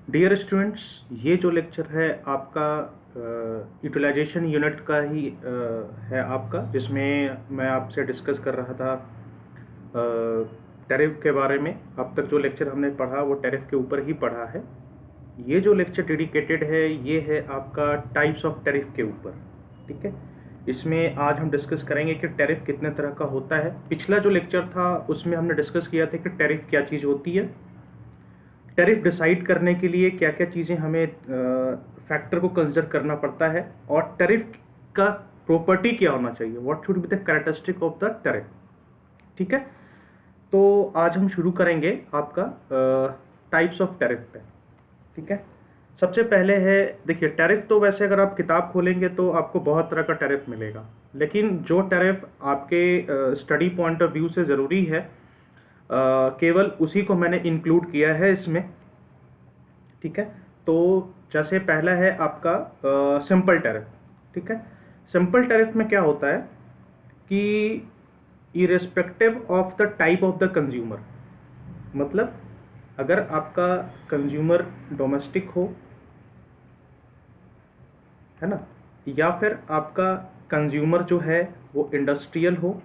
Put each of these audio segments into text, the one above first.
Dear students, ये जो lecture है आपका यूटिलाइजेशन यूनिट का ही है आपका, जिसमें मैं आपसे डिस्कस कर रहा था टैरिफ के बारे में। अब तक जो लेक्चर हमने पढ़ा वो टैरिफ के ऊपर ही पढ़ा है। ये जो लेक्चर डेडिकेटेड है ये है आपका टाइप्स ऑफ टैरिफ के ऊपर। ठीक है, इसमें आज हम डिस्कस करेंगे कि टैरिफ कितने तरह का होता है। पिछला जो लेक्चर था उसमें हमने डिस्कस किया था कि टैरिफ क्या चीज़ होती है, टैरिफ डिसाइड करने के लिए क्या क्या चीज़ें हमें फैक्टर को कंसिडर करना पड़ता है, और टैरिफ का प्रॉपर्टी क्या होना चाहिए, what should be the characteristic of the tariff. ठीक है, तो आज हम शुरू करेंगे आपका टाइप्स ऑफ टैरिफ पे। ठीक है, सबसे पहले है, देखिए टैरिफ तो वैसे अगर आप किताब खोलेंगे तो आपको बहुत तरह का टैरिफ मिलेगा, लेकिन जो टैरिफ आपके स्टडी पॉइंट ऑफ व्यू से ज़रूरी है केवल उसी को मैंने इंक्लूड किया है इसमें। ठीक है, तो जैसे पहला है आपका सिंपल टैरिफ। ठीक है, सिंपल टैरिफ में क्या होता है कि irrespective of the type of the consumer, मतलब अगर आपका कंज्यूमर डोमेस्टिक हो, है ना, या फिर आपका कंज्यूमर जो है वो इंडस्ट्रियल हो,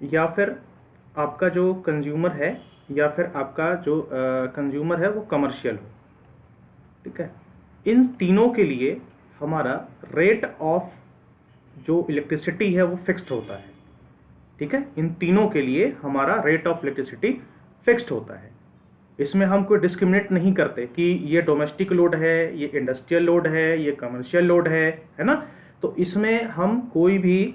या फिर आपका जो कंज्यूमर है या फिर आपका जो कंज्यूमर है वो कमर्शियल हो। ठीक है, इन तीनों के लिए हमारा रेट ऑफ जो इलेक्ट्रिसिटी है वो फिक्स्ड होता है। ठीक है, इन तीनों के लिए हमारा रेट ऑफ इलेक्ट्रिसिटी फिक्स्ड होता है। इसमें हम कोई डिस्क्रिमिनेट नहीं करते कि ये डोमेस्टिक लोड है, ये इंडस्ट्रियल लोड है, ये कमर्शियल लोड है ना। तो इसमें हम कोई भी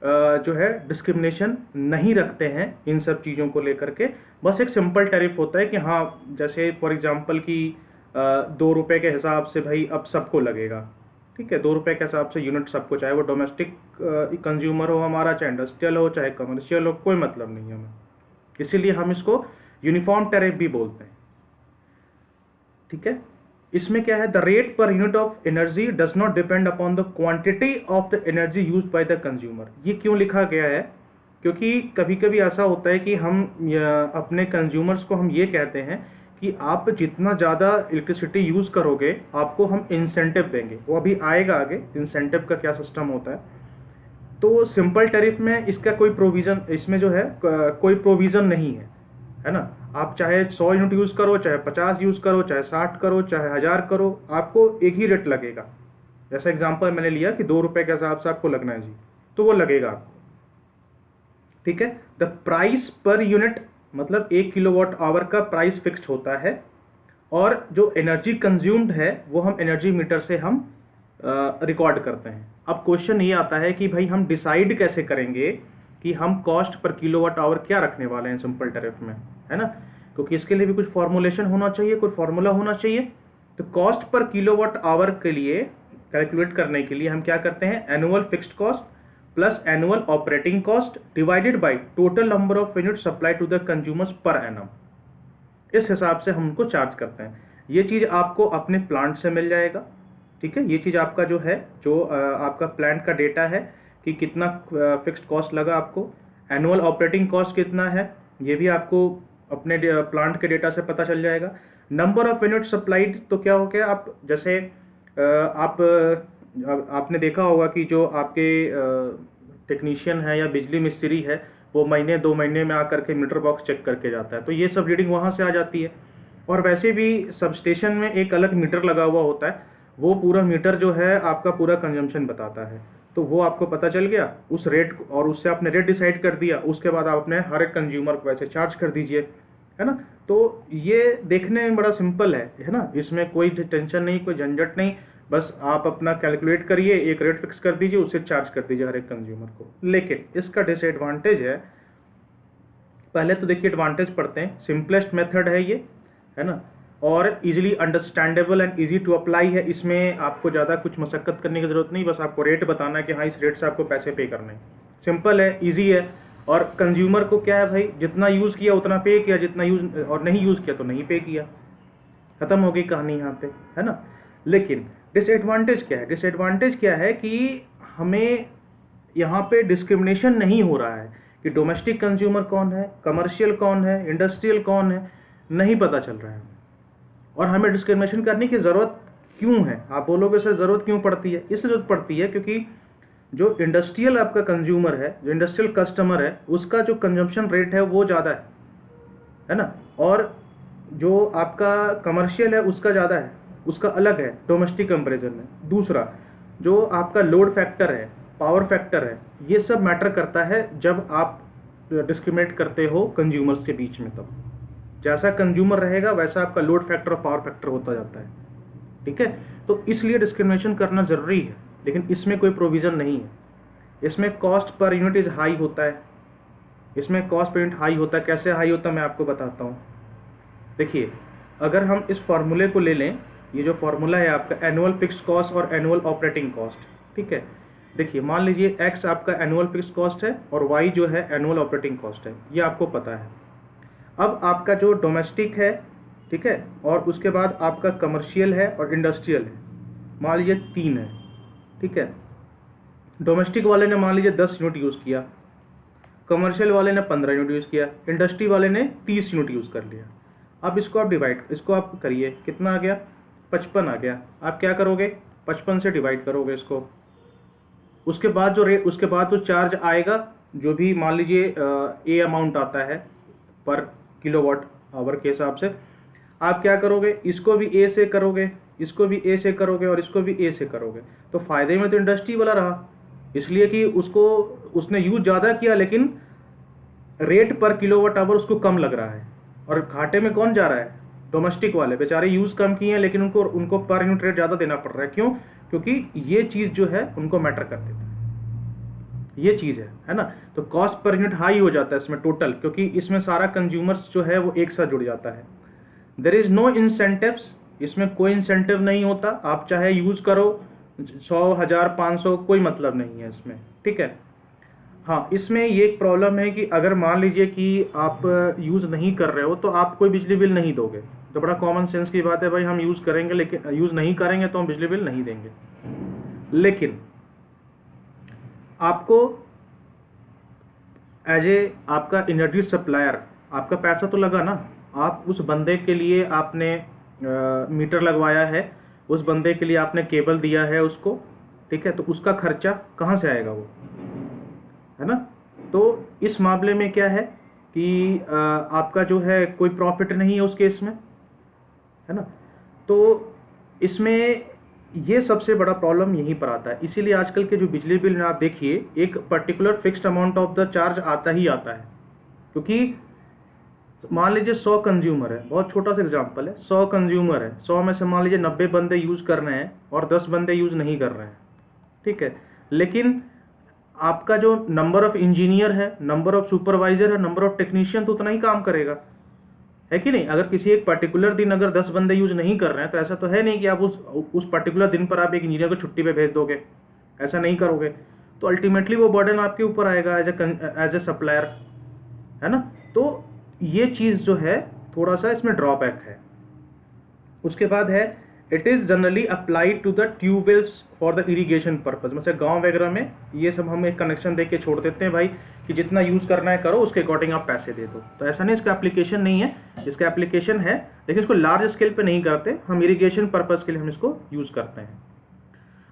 जो है डिस्क्रिमिनेशन नहीं रखते हैं इन सब चीज़ों को लेकर के। बस एक सिंपल टैरिफ होता है कि हाँ, जैसे फॉर एग्जांपल कि 2 रुपये के हिसाब से भाई अब सबको लगेगा। ठीक है, 2 रुपये के हिसाब से यूनिट सबको, चाहे वो डोमेस्टिक कंज्यूमर हो हमारा, चाहे इंडस्ट्रियल हो, चाहे कमर्शियल हो, कोई मतलब नहीं है हमें। इसीलिए हम इसको यूनिफॉर्म टैरिफ भी बोलते हैं। ठीक है, इसमें क्या है, the rate per unit of energy does not depend upon the quantity of the energy used by the consumer. ये क्यों लिखा गया है, क्योंकि कभी कभी ऐसा होता है कि हम अपने कंज्यूमर्स को हम ये कहते हैं कि आप जितना ज़्यादा इलेक्ट्रिसिटी यूज़ करोगे आपको हम इंसेंटिव देंगे। वो अभी आएगा आगे, इंसेंटिव का क्या सिस्टम होता है। तो सिंपल टैरिफ में इसका कोई प्रोविज़न, इसमें जो है कोई प्रोविज़न नहीं है ना। आप चाहे 100 यूनिट यूज़ करो, चाहे 50 यूज़ करो, चाहे 60 करो, चाहे 1000 करो, आपको एक ही रेट लगेगा। जैसा एग्जांपल मैंने लिया कि 2 रुपये के हिसाब से आपको लगना है जी, तो वो लगेगा आपको। ठीक है, द प्राइस पर यूनिट, मतलब 1 किलोवाट आवर का प्राइस फिक्स्ड होता है, और जो एनर्जी कंज्यूम्ड है वो हम एनर्जी मीटर से हम रिकॉर्ड करते हैं। अब क्वेश्चन ये आता है कि भाई हम डिसाइड कैसे करेंगे कि हम कॉस्ट पर किलोवाट आवर क्या रखने वाले हैं सिंपल टैरिफ में, है ना, क्योंकि इसके लिए भी कुछ फॉर्मुलेशन होना चाहिए, कोई फॉर्मूला होना चाहिए। तो कॉस्ट पर किलोवाट आवर के लिए कैलकुलेट करने के लिए हम क्या करते हैं, annual fixed cost plus annual operating cost divided by total number of unit supply to the consumers per annum. इस हिसाब से हम उनको चार्ज करते हैं। ये चीज़ आपको अपने प्लांट से मिल जाएगा। ठीक है, ये चीज़ आपका जो है, जो आपका प्लांट का डेटा है कि कितना फिक्स्ड कॉस्ट लगा आपको, एनुअल ऑपरेटिंग कॉस्ट कितना है, ये भी आपको अपने प्लांट के डेटा से पता चल जाएगा। नंबर ऑफ यूनिट सप्लाइड, तो क्या हो गया, आप जैसे आपने देखा होगा कि जो आपके टेक्नीशियन है या बिजली मिस्त्री है वो महीने 2 महीने में आकर के मीटर बॉक्स चेक करके जाता है, तो ये सब रीडिंग वहाँ से आ जाती है। और वैसे भी सब स्टेशन में एक अलग मीटर लगा हुआ होता है, वो पूरा मीटर जो है आपका पूरा कंजम्पशन बताता है, तो वो आपको पता चल गया उस रेट, और उससे आपने रेट डिसाइड कर दिया। उसके बाद आप अपने हर एक कंज्यूमर को वैसे चार्ज कर दीजिए, है ना। तो ये देखने में बड़ा सिंपल है ना, इसमें कोई टेंशन नहीं, कोई झंझट नहीं। बस आप अपना कैलकुलेट करिए, एक रेट फिक्स कर दीजिए, उससे चार्ज कर दीजिए हर एक कंज्यूमर को। लेकिन इसका डिसएडवांटेज है, पहले तो देखिए एडवांटेज पढ़ते हैं। सिंपलेस्ट मेथड है ये, है ना, और easily understandable and easy to apply है। इसमें आपको ज़्यादा कुछ मशक्कत करने की ज़रूरत नहीं, बस आपको रेट बताना है कि हाँ इस रेट से आपको पैसे पे करने हैं। सिंपल है, इजी है, और कंज्यूमर को क्या है भाई, जितना यूज़ किया उतना पे किया, जितना यूज़ और नहीं यूज़ किया तो नहीं पे किया, ख़त्म हो गई कहानी यहाँ पे, है ना। लेकिन डिसएडवांटेज क्या है, डिसएडवांटेज क्या है कि हमें यहाँ पे डिस्क्रिमिनेशन नहीं हो रहा है कि डोमेस्टिक कंज्यूमर कौन है, कमर्शियल कौन है, इंडस्ट्रियल कौन है। नहीं पता चल रहा है और हमें डिस्क्रिमिनेशन करने की ज़रूरत क्यों है? आप बोलोगे सर ज़रूरत क्यों पड़ती है? इसलिए ज़रूरत पड़ती है क्योंकि जो इंडस्ट्रियल आपका कंज्यूमर है, जो इंडस्ट्रियल कस्टमर है, उसका जो कंजम्पशन रेट है वो ज़्यादा है ना, और जो आपका कमर्शियल है उसका ज़्यादा है, उसका अलग है डोमेस्टिक कंपैरिजन में। दूसरा, जो आपका लोड फैक्टर है, पावर फैक्टर है, ये सब मैटर करता है जब आप डिस्क्रिमिनेट करते हो कंज्यूमर्स के बीच में। तब जैसा कंज्यूमर रहेगा वैसा आपका लोड फैक्टर और पावर फैक्टर होता जाता है, ठीक है। तो इसलिए डिस्क्रिमिनेशन करना ज़रूरी है, लेकिन इसमें कोई प्रोविज़न नहीं है। इसमें cost per unit is high होता है, इसमें कॉस्ट पर यूनिट हाई होता है। कैसे हाई होता है मैं आपको बताता हूँ। देखिए, अगर हम इस फार्मूले को ले लें, ये जो फार्मूला है आपका एनुअल फिक्स्ड कॉस्ट और एनुअल ऑपरेटिंग कॉस्ट, ठीक है। देखिए, मान लीजिए एक्स आपका एनुअल फिक्स्ड कॉस्ट है और वाई जो है एनुअल ऑपरेटिंग कॉस्ट है, ये आपको पता है। अब आपका जो डोमेस्टिक है, ठीक है, और उसके बाद आपका कमर्शियल है और इंडस्ट्रियल है, मान लीजिए 3 है, ठीक है। डोमेस्टिक वाले ने मान लीजिए 10 यूनिट यूज़ किया, कमर्शियल वाले ने 15 यूनिट यूज़ किया, इंडस्ट्री वाले ने 30 यूनिट यूज़ कर लिया। अब इसको आप करिए, कितना आ गया? 55 आ गया। आप क्या करोगे? 55 से डिवाइड करोगे इसको। उसके बाद उसके बाद जो चार्ज आएगा, जो भी मान लीजिए ए अमाउंट आता है पर किलोवाट आवर के हिसाब से, आप क्या करोगे? इसको भी ए से करोगे, इसको भी ए से करोगे और इसको भी ए से करोगे। तो फायदे में तो इंडस्ट्री वाला रहा, इसलिए कि उसने यूज ज़्यादा किया लेकिन रेट पर किलोवाट आवर उसको कम लग रहा है। और घाटे में कौन जा रहा है? डोमेस्टिक वाले बेचारे यूज़ कम किए हैं लेकिन उनको पर यूनिट रेट ज़्यादा देना पड़ रहा है। क्यों? क्योंकि ये चीज़ जो है उनको मैटर कर देता है, ये चीज़ है ना। तो कॉस्ट पर यूनिट हाई हो जाता है इसमें टोटल, क्योंकि इसमें सारा कंज्यूमर्स जो है वो एक साथ जुड़ जाता है। देयर इज़ नो इंसेंटिव्स, इसमें कोई इंसेंटिव नहीं होता। आप चाहे यूज़ करो 100, 1000, 500, कोई मतलब नहीं है इसमें, ठीक है। हाँ, इसमें ये एक प्रॉब्लम है कि अगर मान लीजिए कि आप यूज़ नहीं कर रहे हो तो आप कोई बिजली बिल नहीं दोगे। तो बड़ा कॉमन सेंस की बात है भाई, हम यूज़ करेंगे लेकिन यूज़ नहीं करेंगे तो हम बिजली बिल नहीं देंगे। लेकिन आपको एज ए आपका एनर्जी सप्लायर आपका पैसा तो लगा ना। आप उस बंदे के लिए आपने मीटर लगवाया है, उस बंदे के लिए आपने केबल दिया है उसको, ठीक है। तो उसका खर्चा कहाँ से आएगा? वो है ना। तो इस मामले में क्या है कि आपका जो है कोई प्रॉफिट नहीं है उस केस में, है ना। तो इसमें ये सबसे बड़ा प्रॉब्लम यहीं पर आता है। इसीलिए आजकल के जो बिजली बिल में आप देखिए, एक particular fixed amount of the charge आता ही आता है। क्योंकि मान लीजिए 100 कंज्यूमर है, बहुत छोटा सा एग्जांपल है, 100 कंज्यूमर है, 100 में से मान लीजिए 90 बंदे यूज़ कर रहे हैं और 10 बंदे यूज़ नहीं कर रहे हैं, ठीक है। लेकिन आपका जो नंबर ऑफ इंजीनियर है, नंबर ऑफ सुपरवाइजर है, नंबर ऑफ टेक्नीशियन तो उतना ही काम करेगा, है कि नहीं। अगर किसी एक पर्टिकुलर दिन अगर 10 बंदे यूज नहीं कर रहे हैं तो ऐसा तो है नहीं कि आप उस पर्टिकुलर दिन पर आप एक इंजीनियर को छुट्टी पे भेज दोगे, ऐसा नहीं करोगे। तो अल्टीमेटली वो बर्डन आपके ऊपर आएगा एज ए सप्लायर, है ना। तो ये चीज़ जो है थोड़ा सा इसमें ड्रॉबैक है। उसके बाद है it is generally applied to the tubewells for the irrigation purpose. मतलब गांव वगैरह में ये सब हम एक कनेक्शन दे के छोड़ देते हैं भाई कि जितना यूज़ करना है करो, उसके अकॉर्डिंग आप पैसे दे दो। तो ऐसा नहीं, इसका एप्लीकेशन नहीं है, इसका एप्लीकेशन है लेकिन इसको लार्ज स्केल पे नहीं करते हम, इरीगेशन पर्पज़ के लिए हम इसको यूज़ करते हैं।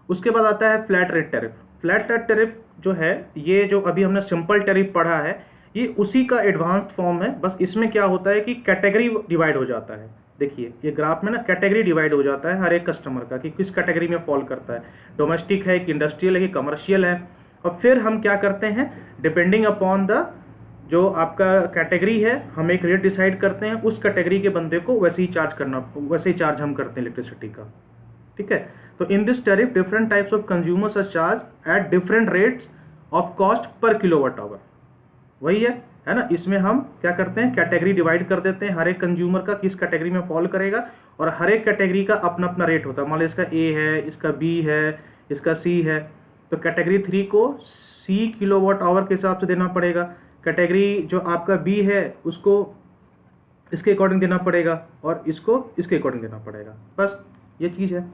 उसके बाद आता है flat rate tariff. Flat rate tariff जो है, ये जो अभी हमने सिंपल टैरिफ पढ़ा है, ये उसी का एडवांस्ड फॉर्म है। बस इसमें क्या होता है कि कैटेगरी डिवाइड हो जाता है। देखिए ये ग्राफ में ना कैटेगरी डिवाइड हो जाता है हर एक कस्टमर का कि किस कैटेगरी में फॉल करता है, डोमेस्टिक है कि इंडस्ट्रियल है कि कमर्शियल है। और फिर हम क्या करते हैं, डिपेंडिंग अपॉन द जो आपका कैटेगरी है, हम एक रेट डिसाइड करते हैं, उस कैटेगरी के बंदे को वैसे ही चार्ज हम करते हैं इलेक्ट्रिसिटी का, ठीक है। तो in this tariff different types of consumers are charge at different rates of cost per kilowatt hour. वही है ना। इसमें हम क्या करते हैं, कैटेगरी डिवाइड कर देते हैं हर एक कंज्यूमर का किस कैटेगरी में फॉल करेगा, और हर एक कैटेगरी का अपना अपना रेट होता है। मान लो इसका ए है, इसका बी है, इसका सी है, तो कैटेगरी 3 को सी किलोवाट आवर के हिसाब से देना पड़ेगा। कैटेगरी जो आपका बी है उसको इसके अकॉर्डिंग देना पड़ेगा और इसको इसके अकॉर्डिंग देना पड़ेगा। बस ये चीज़ है।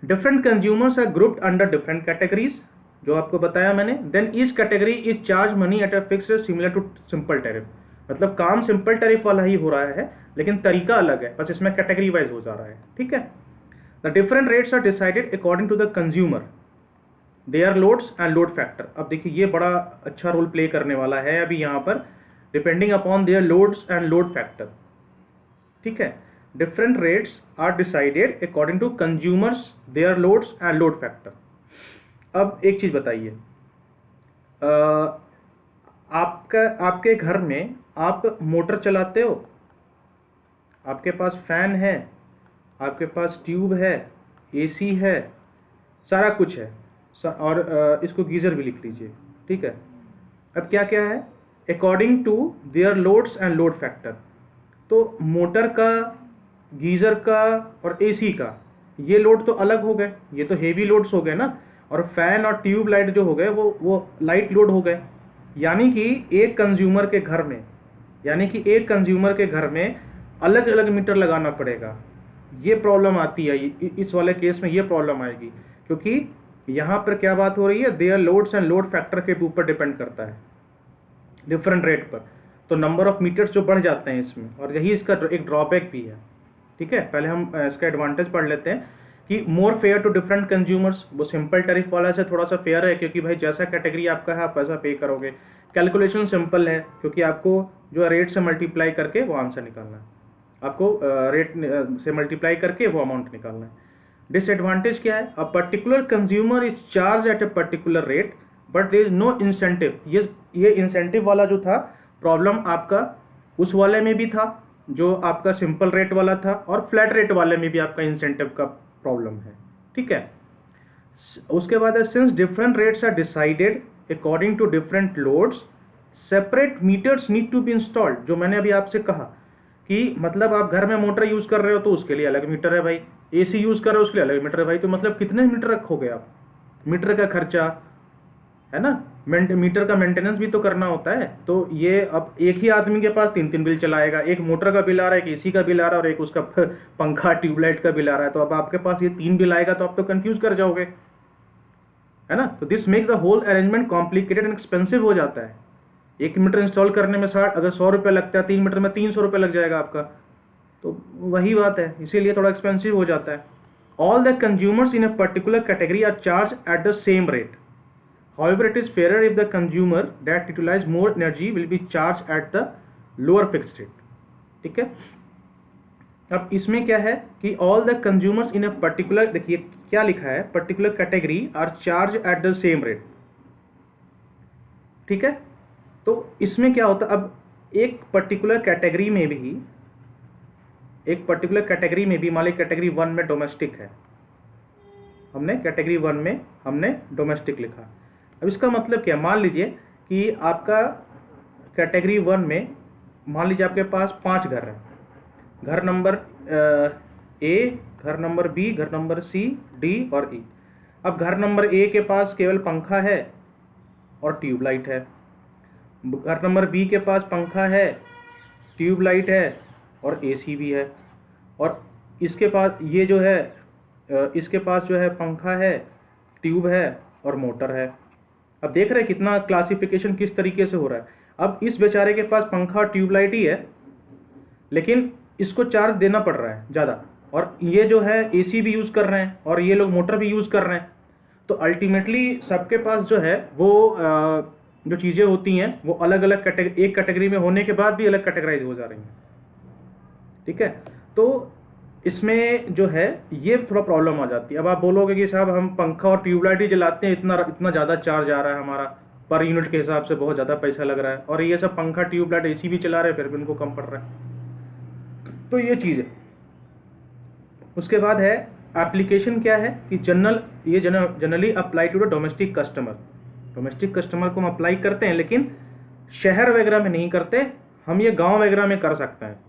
Different consumers are grouped under different categories, जो आपको बताया मैंने। Then each category is charge money at a fixed similar to simple tariff. मतलब काम सिंपल टैरिफ वाला ही हो रहा है, लेकिन तरीका अलग है, बस इसमें कैटेगरी वाइज हो जा रहा है। ठीक है, the different rates are decided according to the consumer, their loads and load factor. अब देखिए ये बड़ा अच्छा रोल प्ले करने वाला है अभी यहाँ पर, depending upon their loads and load factor. ठीक है, different rates are decided according to consumers, their loads and load factor. अब एक चीज बताइए, आपके घर में आप मोटर चलाते हो, आपके पास फैन है, आपके पास ट्यूब है, एसी है, सारा कुछ है, और इसको गीजर भी लिख लीजिए। ठीक है, अब क्या क्या है, according to their loads and load factor. तो मोटर का, गीजर का और एसी का ये लोड तो अलग हो गए, ये तो हेवी लोड्स हो गए ना, और फैन और ट्यूब लाइट जो हो गए वो लाइट लोड हो गए। यानी कि एक कंज्यूमर के घर में अलग अलग मीटर लगाना पड़ेगा। ये प्रॉब्लम आती है, इस वाले केस में ये प्रॉब्लम आएगी, क्योंकि यहाँ पर क्या बात हो रही है, their loads and load factor के ऊपर डिपेंड करता है डिफरेंट रेट पर। तो नंबर ऑफ मीटर्स जो बढ़ जाते हैं इसमें, और यही इसका एक ड्रॉबैक भी है। ठीक है, पहले हम इसका एडवांटेज पढ़ लेते हैं कि more fair to different consumers. वो सिंपल टैरिफ वाला से थोड़ा सा फेयर है, क्योंकि भाई जैसा कैटेगरी आपका है आप वैसा पे करोगे। कैलकुलेशन सिंपल है, क्योंकि आपको जो है रेट से मल्टीप्लाई करके वो आंसर निकालना है, आपको रेट से मल्टीप्लाई करके वो अमाउंट निकालना है। डिसएडवांटेज क्या है, a particular consumer is charge at a particular rate but there is no incentive. ये इंसेंटिव वाला जो था प्रॉब्लम आपका उस वाले में भी था जो आपका सिंपल रेट वाला था, और फ्लैट रेट वाले में भी आपका इंसेंटिव का प्रॉब्लम है। ठीक है, उसके बाद है since different rates are decided according to different loads, separate meters need to be installed. जो मैंने अभी आपसे कहा कि मतलब आप घर में मोटर यूज कर रहे हो तो उसके लिए अलग मीटर है भाई, एसी यूज कर रहे हो उसके लिए अलग मीटर है भाई। तो मतलब कितने मीटर रखोगे आप, मीटर का खर्चा है ना, मीटर का मेंटेनेंस भी तो करना होता है। तो ये अब एक ही आदमी के पास 3 बिल चलाएगा, एक मोटर का बिल आ रहा है, एक एसी का बिल आ रहा है, और एक उसका पंखा ट्यूबलाइट का बिल आ रहा है। तो अब आपके पास ये 3 बिल आएगा तो आप तो कंफ्यूज कर जाओगे, है ना। तो this makes the whole arrangement complicated and expensive हो जाता है। 1 मीटर इंस्टॉल करने में अगर 100 रुपये लगता है, 3 मीटर में 300 रुपये लग जाएगा आपका। तो वही बात है, इसीलिए थोड़ा एक्सपेंसिव हो जाता है। All the consumers in a particular category are charge at the same rate. However, it is fairer if the consumer that utilize more energy will be charged at the lower fixed rate. ठीक है, अब इसमें क्या है कि all the consumers in a particular, देखिए क्या लिखा है, particular category are charged at the same rate। ठीक है, तो इसमें क्या होता है, अब एक पर्टिकुलर कैटेगरी में भी मान ली कैटेगरी 1 में डोमेस्टिक है, हमने कैटेगरी 1 में हमने डोमेस्टिक लिखा। अब इसका मतलब क्या, मान लीजिए कि आपका कैटेगरी 1 में मान लीजिए आपके पास 5 घर हैं, घर नंबर ए, घर नंबर बी, घर नंबर सी, डी और ई। अब घर नंबर ए के पास केवल पंखा है और ट्यूबलाइट है, घर नंबर बी के पास पंखा है, ट्यूबलाइट है और एसी भी है, और इसके पास ये जो है इसके पास जो है पंखा है, ट्यूब है और मोटर है। अब देख रहे हैं कितना क्लासिफिकेशन किस तरीके से हो रहा है। अब इस बेचारे के पास पंखा ट्यूबलाइट ही है, लेकिन इसको चार्ज देना पड़ रहा है ज़्यादा, और ये जो है एसी भी यूज़ कर रहे हैं और ये लोग मोटर भी यूज़ कर रहे हैं। तो अल्टीमेटली सबके पास जो है वो जो चीज़ें होती हैं वो अलग अलग एक कैटेगरी में होने के बाद भी अलग कैटेगराइज हो जा रही हैं। ठीक है, तो इसमें जो है ये थोड़ा प्रॉब्लम आ जाती है। अब आप बोलोगे कि साहब हम पंखा और ट्यूबलाइट ही जलाते हैं, इतना ज़्यादा चार्ज आ रहा है हमारा, पर यूनिट के हिसाब से बहुत ज़्यादा पैसा लग रहा है, और ये सब पंखा ट्यूबलाइट एसी भी चला रहे हैं फिर भी उनको कम पड़ रहा है। तो ये चीज़ है। उसके बाद है एप्लीकेशन क्या है कि generally apply to the domestic customer. Domestic customer को हम अप्लाई करते हैं, लेकिन शहर वगैरह में नहीं करते, हम ये गाँव वगैरह में कर सकते हैं।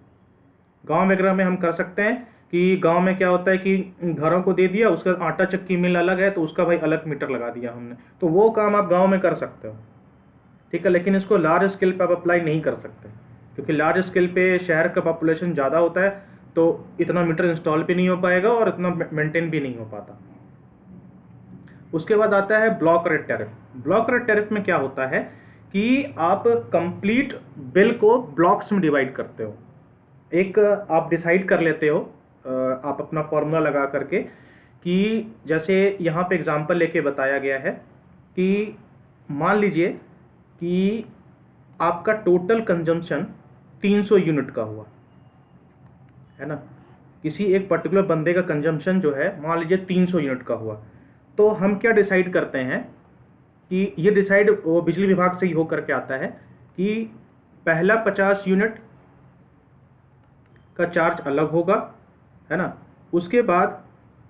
गाँव वगैरह में हम कर सकते हैं कि गांव में क्या होता है कि घरों को दे दिया, उसका आटा चक्की मिल अलग है तो उसका भाई अलग मीटर लगा दिया हमने, तो वो काम आप गांव में कर सकते हो। ठीक है, लेकिन इसको लार्ज स्केल पे आप अप्लाई नहीं कर सकते, क्योंकि लार्ज स्केल पे शहर का पॉपुलेशन ज़्यादा होता है तो इतना मीटर इंस्टॉल भी नहीं हो पाएगा और इतना मेंटेन भी नहीं हो पाता। उसके बाद आता है block rate tariff. Block rate tariff में क्या होता है कि आप कंप्लीट बिल को ब्लॉक्स में डिवाइड करते हो। एक आप डिसाइड कर लेते हो, आप अपना फॉर्मूला लगा करके, कि जैसे यहाँ पे एग्जांपल लेके बताया गया है कि मान लीजिए कि आपका टोटल कंजम्पशन 300 यूनिट का हुआ है ना। किसी एक पर्टिकुलर बंदे का कंजम्पशन जो है मान लीजिए 300 यूनिट का हुआ, तो हम क्या डिसाइड करते हैं कि ये डिसाइड वो बिजली विभाग से ही हो करके आता है कि पहला 50 यूनिट का चार्ज अलग होगा, है ना। उसके बाद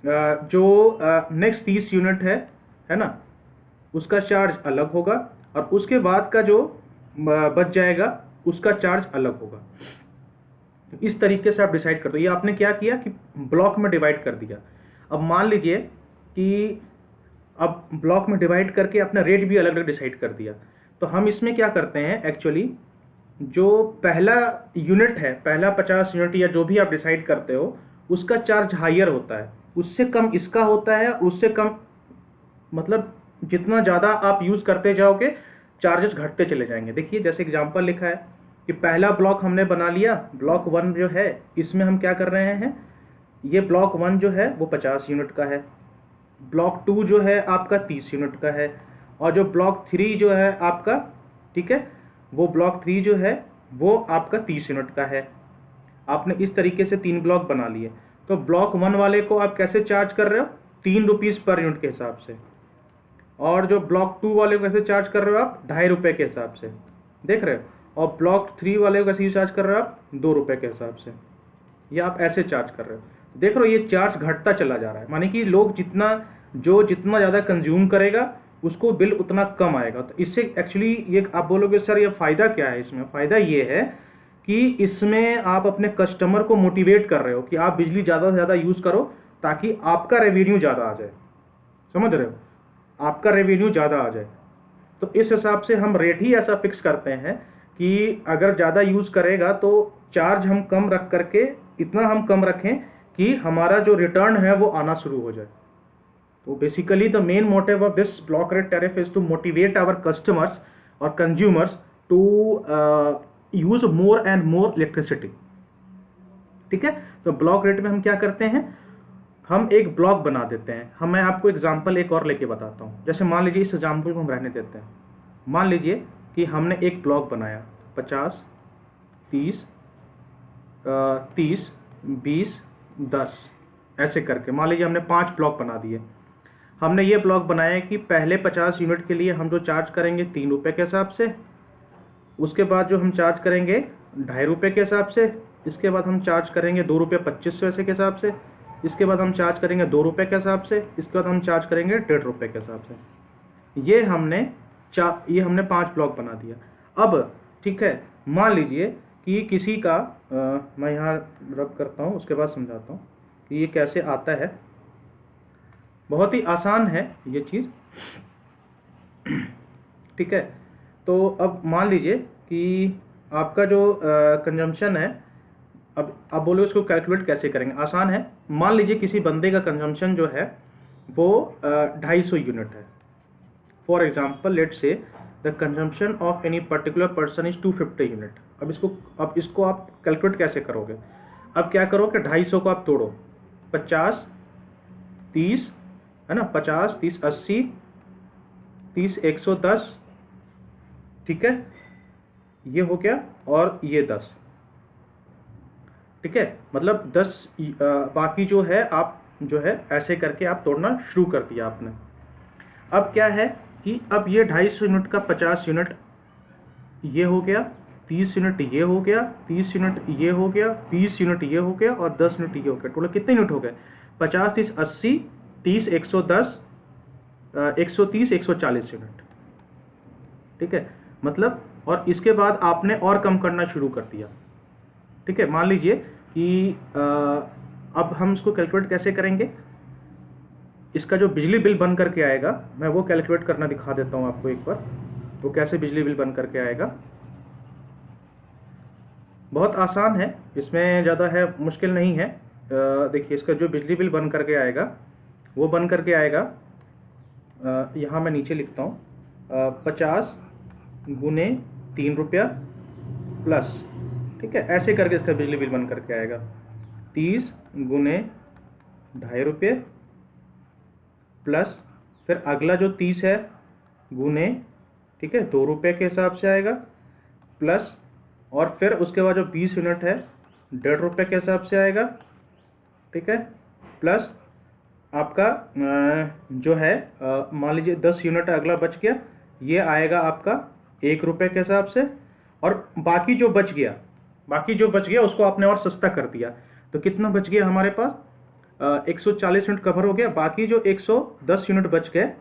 जो नेक्स्ट 30 यूनिट है ना, उसका चार्ज अलग होगा, और उसके बाद का जो बच जाएगा उसका चार्ज अलग होगा। इस तरीके से आप डिसाइड करते हो। ये आपने क्या किया कि ब्लॉक में डिवाइड कर दिया। अब मान लीजिए कि अब ब्लॉक में डिवाइड करके अपना रेट भी अलग अलग डिसाइड कर दिया, तो हम इसमें क्या करते हैं एक्चुअली, जो पहला यूनिट है, पहला 50 यूनिट या जो भी आप डिसाइड करते हो, उसका चार्ज हायर होता है, उससे कम इसका होता है, उससे कम मतलब जितना ज़्यादा आप यूज़ करते जाओगे चार्जेस घटते चले जाएंगे। देखिए जैसे एग्जांपल लिखा है कि पहला ब्लॉक हमने बना लिया, ब्लॉक 1 जो है, इसमें हम क्या कर रहे हैं, ये ब्लॉक 1 जो है वो 50 यूनिट का है, ब्लॉक 2 जो है आपका 30 यूनिट का है, और जो ब्लॉक 3 जो है आपका, ठीक है, वो ब्लॉक 3 जो है वो आपका 30 यूनिट का है। आपने इस तरीके से 3 ब्लॉक बना लिए। तो ब्लॉक 1 वाले को आप कैसे चार्ज कर रहे हो, 3 रुपीज़ पर यूनिट के हिसाब से, और जो ब्लॉक 2 वाले को कैसे चार्ज कर रहे हो आप, 2.5 रुपये के हिसाब से, देख रहे हो। और ब्लॉक 3 वाले को कैसे चार्ज कर रहे हो आप, 2 रुपये के हिसाब से, या आप ऐसे चार्ज कर रहे हो। देख रहे हो ये चार्ज घटता चला जा रहा है, माने कि लोग जितना ज़्यादा कंज्यूम करेगा उसको बिल उतना कम आएगा। तो इससे एक्चुअली ये आप बोलोगे सर ये फ़ायदा क्या है, इसमें फ़ायदा ये है कि इसमें आप अपने कस्टमर को मोटिवेट कर रहे हो कि आप बिजली ज़्यादा से ज़्यादा यूज़ करो ताकि आपका रेवेन्यू ज़्यादा आ जाए, समझ रहे हो, आपका रेवेन्यू ज़्यादा आ जाए। तो इस हिसाब से हम रेट ही ऐसा फिक्स करते हैं कि अगर ज़्यादा यूज़ करेगा तो चार्ज हम कम रख करके, इतना हम कम रखें कि हमारा जो रिटर्न है वो आना शुरू हो जाए। तो basically the main motive of this block rate tariff is to motivate our customers और consumers to use more and more electricity, ठीक है। तो ब्लॉक रेट में हम क्या करते हैं, हम एक ब्लॉक बना देते हैं। मैं आपको एग्जांपल एक और लेके बताता हूँ। जैसे मान लीजिए इस एग्जांपल को हम रहने देते हैं। मान लीजिए कि हमने एक ब्लॉक बनाया 50, 30, 20, 10 ऐसे करके। मान लीजिए हमने 5 ब्लॉक बना दिए। हमने ये ब्लॉक बनाया कि पहले 50 यूनिट के लिए हम जो चार्ज करेंगे 3 रुपये के हिसाब से, उसके बाद जो हम चार्ज करेंगे 2.5 रुपये के हिसाब से, इसके बाद हम चार्ज करेंगे 2 रुपये 25 पैसे के हिसाब से, इसके बाद हम चार्ज करेंगे 2 रुपये के हिसाब से, इसके बाद हम चार्ज करेंगे 1.5 रुपये के हिसाब से। ये हमने 5 ब्लॉक बना दिया। अब ठीक है, मान लीजिए कि किसी का मैं यहाँ रब करता हूँ, उसके बाद समझाता हूँ कि ये कैसे आता है। बहुत ही आसान है ये चीज़, ठीक है। तो अब मान लीजिए कि आपका जो कंजम्पशन है, अब आप बोलो उसको कैलकुलेट कैसे करेंगे। आसान है। मान लीजिए किसी बंदे का कंजम्पशन जो है वो 250 यूनिट है। फॉर एग्जांपल लेट से the consumption of any particular person is 250 unit. अब इसको आप कैलकुलेट कैसे करोगे। अब क्या करो कि 250 को आप तोड़ो, 50, 30 है ना, 50, 30, 80, 30, 110, ठीक है, ये हो गया, और ये 10, ठीक है। मतलब 10 बाकी जो है आप जो है ऐसे करके आप तोड़ना शुरू कर दिया आपने। अब क्या है कि अब ये 250 यूनिट का 50 यूनिट ये हो गया, 30 यूनिट ये हो गया, 30 यूनिट ये हो गया, 20 यूनिट ये हो गया, और 10 यूनिट ये हो गया। टोटल कितने यूनिट हो गए, 50, 30, 80, 30, 110, 130, 140 यूनिट, ठीक है। मतलब और इसके बाद आपने और कम करना शुरू कर दिया, ठीक है। मान लीजिए कि अब हम इसको कैलकुलेट कैसे करेंगे। इसका जो बिजली बिल बन करके आएगा, मैं वो कैलकुलेट करना दिखा देता हूँ आपको एक बार, वो कैसे बिजली बिल बन करके आएगा। बहुत आसान है, इसमें ज़्यादा है मुश्किल नहीं है। देखिए इसका जो बिजली बिल बन करके आएगा वो बन करके आएगा, यहाँ मैं नीचे लिखता हूँ, 50 गुने 3 रुपया प्लस, ठीक है, ऐसे करके इसका बिजली बिल बन करके आएगा 30 गुने 2.5 रुपये प्लस फिर अगला जो 30 है गुने, ठीक है, 2 रुपये के हिसाब से आएगा प्लस, और फिर उसके बाद जो 20 यूनिट है 1.5 रुपये के हिसाब से आएगा, ठीक है, प्लस आपका जो है मान लीजिए 10 यूनिट अगला बच गया, ये आएगा आपका 1 रुपये के हिसाब से, और बाकी जो बच गया उसको आपने और सस्ता कर दिया, तो कितना बच गया हमारे पास 140 यूनिट कवर हो गया, बाकी जो 110 यूनिट बच गए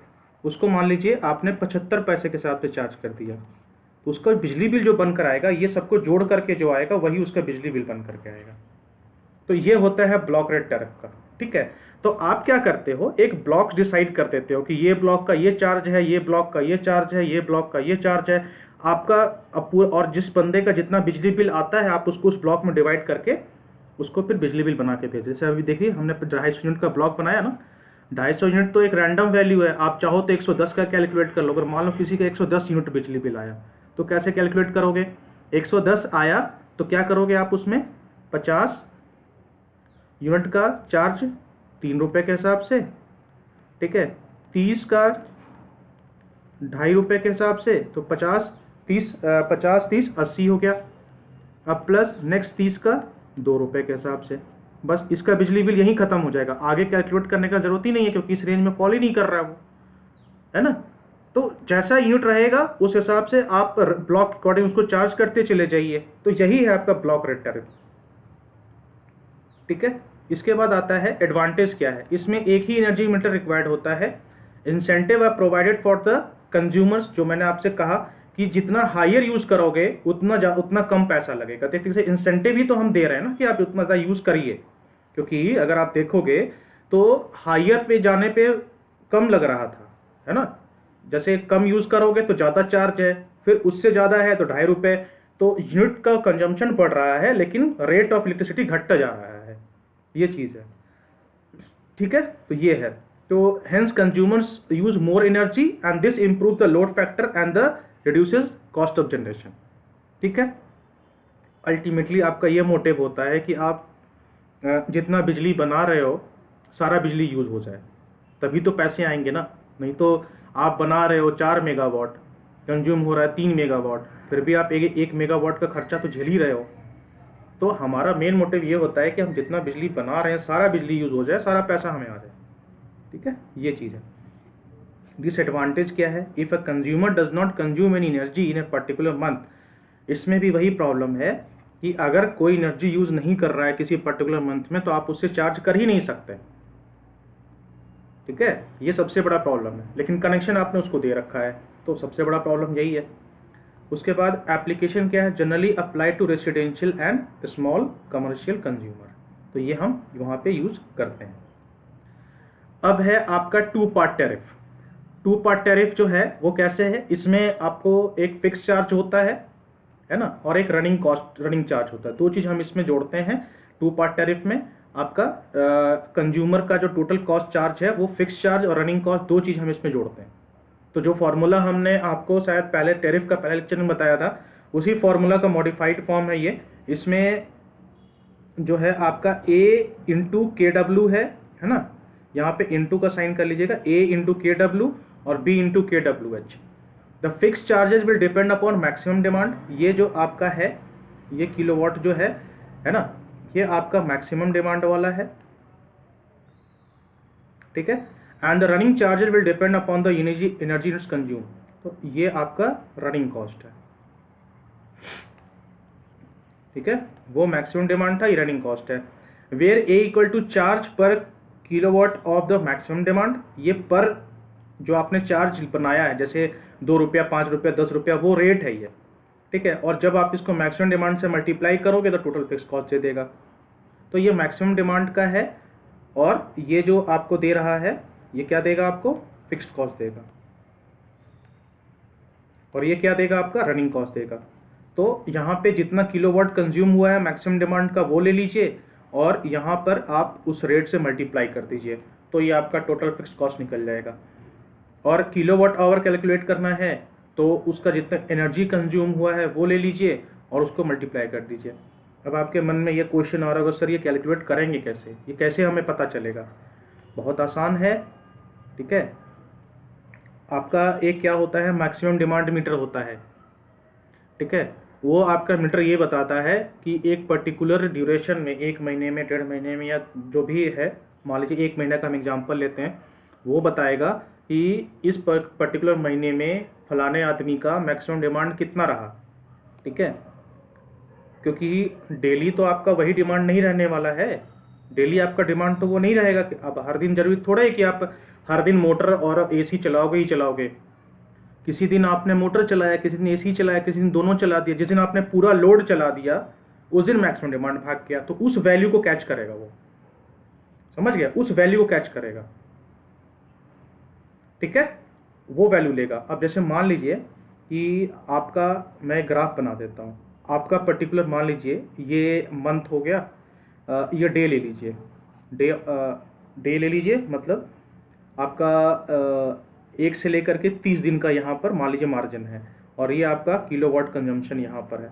उसको मान लीजिए आपने 75 पैसे के हिसाब से चार्ज कर दिया, तो उसका बिजली बिल जो बनकर आएगा, ये सबको जोड़ करके जो आएगा वही उसका बिजली बिल बन करके आएगा। तो ये होता है ब्लॉक रेट टैरिफ का, ठीक है। तो आप क्या करते हो, एक ब्लॉक डिसाइड कर देते हो कि ये ब्लॉक का ये चार्ज है, ये ब्लॉक का ये चार्ज है, ये ब्लॉक का ये चार्ज है आपका, और जिस बंदे का जितना बिजली बिल आता है आप उसको उस ब्लॉक में डिवाइड करके उसको फिर बिजली बिल बना के भेजें। जैसे अभी देखिए हमने 250 यूनिट का ब्लॉक बनाया ना, 250 यूनिट तो एक रैंडम वैल्यू है, आप चाहो तो 110 का कैलकुलेट कर लो। अगर मान लो किसी का 110 यूनिट बिजली बिल आया तो कैसे कैलकुलेट करोगे, 110 आया तो क्या करोगे आप, उसमें 50 यूनिट का चार्ज 3 रुपये के हिसाब से, ठीक है, 30 का 2.5 रुपये के हिसाब से, तो 50 30 80 हो गया। अब प्लस नेक्स्ट 30 का 2 रुपये के हिसाब से, बस इसका बिजली बिल यहीं खत्म हो जाएगा, आगे कैलकुलेट करने का जरूरत ही नहीं है क्योंकि इस रेंज में फॉल ही नहीं कर रहा है वो, है ना। तो जैसा यूनिट रहेगा उस हिसाब से आप ब्लॉक अकॉर्डिंग उसको चार्ज करते चले जाइए, तो यही है आपका ब्लॉक रेट टैरिफ, ठीक है। इसके बाद आता है एडवांटेज क्या है, इसमें एक ही एनर्जी मीटर रिक्वायर्ड होता है। Incentive are provided for the consumers, जो मैंने आपसे कहा कि जितना हायर यूज करोगे उतना कम पैसा लगेगा। देखिए इंसेंटिव ही तो हम दे रहे हैं ना कि आप उतना ज़्यादा यूज करिए, क्योंकि अगर आप देखोगे तो हायर पे जाने पे कम लग रहा था, है ना। जैसे कम यूज करोगे तो ज़्यादा चार्ज है, फिर उससे ज़्यादा है तो 2.5 रुपये, तो यूनिट का कंजम्पशन बढ़ रहा है लेकिन रेट ऑफ इलेक्ट्रिसिटी घटता जा रहा है, ये चीज़ है, ठीक है। तो ये है, तो hence consumers use more energy and this improve the load factor and the reduces cost of generation, ठीक है। अल्टीमेटली आपका ये मोटिव होता है कि आप जितना बिजली बना रहे हो सारा बिजली यूज हो जाए, तभी तो पैसे आएंगे ना। नहीं तो आप बना रहे हो 4 मेगावाट, कंज्यूम हो रहा है 3 मेगावाट, फिर भी आप 1 मेगावाट का खर्चा तो झेल ही रहे हो। तो हमारा मेन मोटिव ये होता है कि हम जितना बिजली बना रहे हैं सारा बिजली यूज हो जाए, सारा पैसा हमें आ जाए, ठीक है, ये चीज़ है। डिसएडवांटेज क्या है, if a consumer does not consume any energy in a particular month, इसमें भी वही प्रॉब्लम है कि अगर कोई एनर्जी यूज नहीं कर रहा है किसी पर्टिकुलर मंथ में तो आप उससे चार्ज कर ही नहीं सकते, ठीक है, ये सबसे बड़ा प्रॉब्लम है। लेकिन कनेक्शन आपने उसको दे रखा है, तो सबसे बड़ा प्रॉब्लम यही है। उसके बाद एप्लीकेशन क्या है, generally apply to residential and small commercial consumer, तो ये हम वहाँ पे यूज करते हैं। अब है आपका 2 पार्ट टैरिफ। 2 पार्ट टैरिफ जो है वो कैसे है, इसमें आपको एक फिक्स चार्ज होता है ना, और एक रनिंग चार्ज होता है, 2 चीज़ हम इसमें जोड़ते हैं 2 पार्ट टैरिफ में। आपका कंज्यूमर का जो टोटल कॉस्ट चार्ज है वो फिक्स चार्ज और रनिंग कॉस्ट 2 चीज़ हम इसमें जोड़ते हैं। तो जो फार्मूला हमने आपको शायद पहले टैरिफ का पहले लेक्चर में बताया था, उसी फार्मूला का मॉडिफाइड फॉर्म है ये। इसमें जो है आपका A इंटू KW है ना, यहाँ पे इंटू का साइन कर लीजिएगा, A इंटू KW और B into KWH। The fix charges will depend upon maximum demand, ये जो आपका है ये किलोवाट जो है ना, ये आपका मैक्सिमम डिमांड वाला है, ठीक है। And the running charges will depend upon the energy units consume, तो ये आपका रनिंग कॉस्ट है, ठीक है, वो मैक्सिमम डिमांड था, ये रनिंग कॉस्ट है। Where A equal to charge पर kilowatt of the maximum demand, ये पर जो आपने चार्ज बनाया है जैसे 2 रुपया 5 रुपया 10 रुपया वो रेट है ये, ठीक है, और जब आप इसको मैक्सिमम डिमांड से मल्टीप्लाई करोगे तो टोटल फिक्स कॉस्ट दे देगा। तो ये मैक्सिमम डिमांड का है और ये जो आपको दे रहा है ये क्या देगा, आपको फिक्स्ड कॉस्ट देगा, और ये क्या देगा, आपका रनिंग कॉस्ट देगा। तो यहाँ पे जितना किलोवाट कंज्यूम हुआ है मैक्सिमम डिमांड का वो ले लीजिए और यहाँ पर आप उस रेट से मल्टीप्लाई कर दीजिए, तो ये आपका टोटल फिक्स्ड कॉस्ट निकल जाएगा। और किलोवाट आवर कैलकुलेट करना है तो उसका जितना एनर्जी कंज्यूम हुआ है वो ले लीजिए और उसको मल्टीप्लाई कर दीजिए। अब आपके मन में ये क्वेश्चन आ रहा होगा, सर ये कैलकुलेट करेंगे कैसे, ये कैसे हमें पता चलेगा? बहुत आसान है, ठीक है। आपका एक क्या होता है, मैक्सिमम डिमांड मीटर होता है, ठीक है। वो आपका मीटर ये बताता है कि एक पर्टिकुलर ड्यूरेशन में, 1 महीने में, 1.5 महीने में, या जो भी है, मान लीजिए 1 महीने का हम एग्जांपल लेते हैं, वो बताएगा कि इस पर्टिकुलर महीने में फलाने आदमी का मैक्सिमम डिमांड कितना रहा, ठीक है। क्योंकि डेली तो आपका वही डिमांड नहीं रहने वाला है, डेली आपका डिमांड तो वो नहीं रहेगा। अब हर दिन जरूरी थोड़ा है कि आप हर दिन मोटर और एसी चलाओगे ही चलाओगे। किसी दिन आपने मोटर चलाया, किसी दिन एसी चलाया, किसी दिन दोनों चला दिया, जिस दिन आपने पूरा लोड चला दिया उस दिन मैक्सिमम डिमांड भाग गया, तो उस वैल्यू को कैच करेगा वो, समझ गया, उस वैल्यू को कैच करेगा, ठीक है, वो वैल्यू लेगा। अब जैसे मान लीजिए कि आपका, मैं ग्राफ बना देता हूँ, आपका पर्टिकुलर मान लीजिए ये मंथ हो गया, ये डे ले लीजिए, डे ले लीजिए, मतलब आपका 1 से लेकर के 30 दिन का यहाँ पर मान लीजिए मार्जिन है, और ये आपका किलोवाट कंजम्पशन यहाँ पर है।